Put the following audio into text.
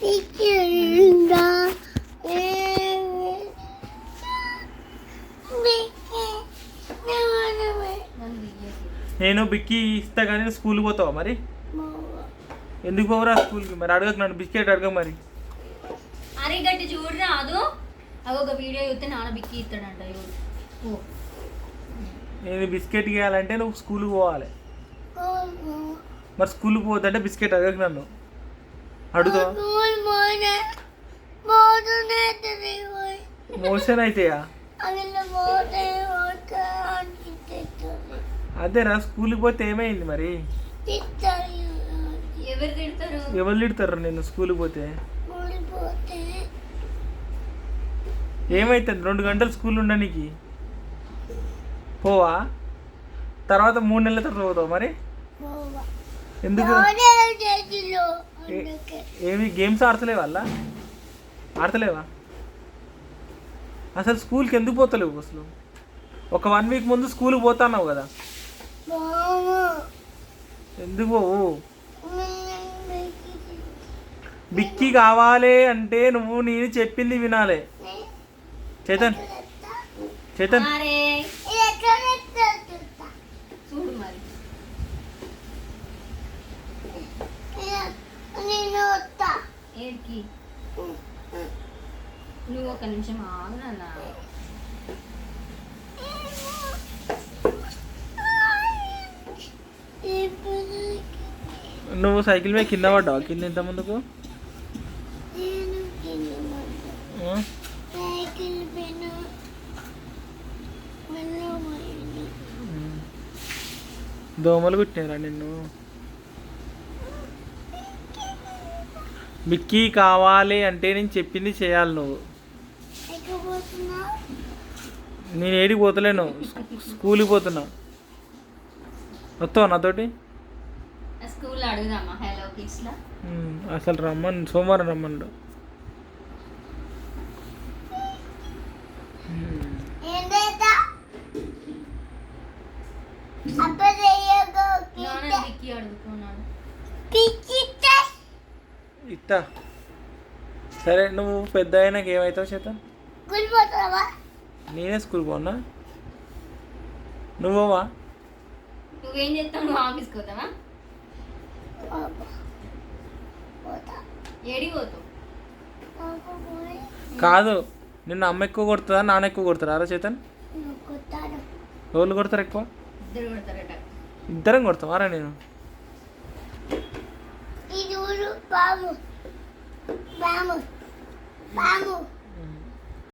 నేను బిక్కి ఇస్తా కానీ స్కూల్కి పోతావా మరి? ఎందుకు పోవరా స్కూల్కి? మరి అడగకు నన్ను, బిస్కెట్ అడగ మరి. అరే గట్టి చూడు రాదు, అదొక వీడియో చూస్తే నాన్న బిక్కి ఇస్తాడంట. నేను బిస్కెట్ ఇవ్వాలంటే నువ్వు స్కూల్కి పోవాలి. మరి స్కూల్కి పోతుంటే బిస్కెట్ అడగకు నన్ను, అడుగుతావా? మోషన్ అయితాయా? అదేరా స్కూల్కి పోతే ఏమైంది మరి? ఎవరు తిడతారు నేను స్కూల్కి పోతే? ఏమైతుంది? 2 గంటలు స్కూల్ ఉండడానికి పోవా? తర్వాత 3 నెలల తర్వాత పోతావు మరి? ఎందుకు? ఏమి గేమ్స్ ఆడతలేవా? ఆడతలేవా? అసలు స్కూల్కి ఎందుకు పోతలేవు అసలు? ఒక 1 వీక్ ముందు స్కూల్కి పోతున్నావు కదా, ఎందుకు పోవు? బిక్కి కావాలి అంటే నువ్వు నేను చెప్పింది వినాలి. చేతన్ చేతన్ చూడు మరి, ఏడికి నువ్వు ఒక నిమిషం ఆగు నాన్న. నువ్వు సైకిల్ మీద కింద పడ్డావా? కింద ఎంత ముందుకు? దోమలు కుట్టినారా నిన్ను? బిక్కీ కావాలి అంటే నేను చెప్పింది చేయాలి నువ్వు. నేను ఏడికి పోతలేను, స్కూల్కి పోతున్నా. వస్తావా నాతోటి? స్కూల్ అడుగుదామా హలో కిడ్స్ లా? అసలు రమ్మని, సోమవారం రమ్మను. ఇస్తా. సరే నువ్వు పెద్ద అయినాక ఏమవుతావు చేత? నేనే స్కూల్ పోనా? నువ్వా? నువ్వేం చేస్తావు? నువ్వు ఆఫీస్కి పోతావా? ఏడికి పోతావు? కాదు, నిన్ను అమ్మ ఎక్కువ కొడుతుందా నాన్న ఎక్కువ కొడతారా? అరా చేతన్, ఎవరు కొడతారు ఎక్కువ? ఇద్దరు కొడతారట. ఇద్దరం కొడతావారా? నేను బాము బాము బాము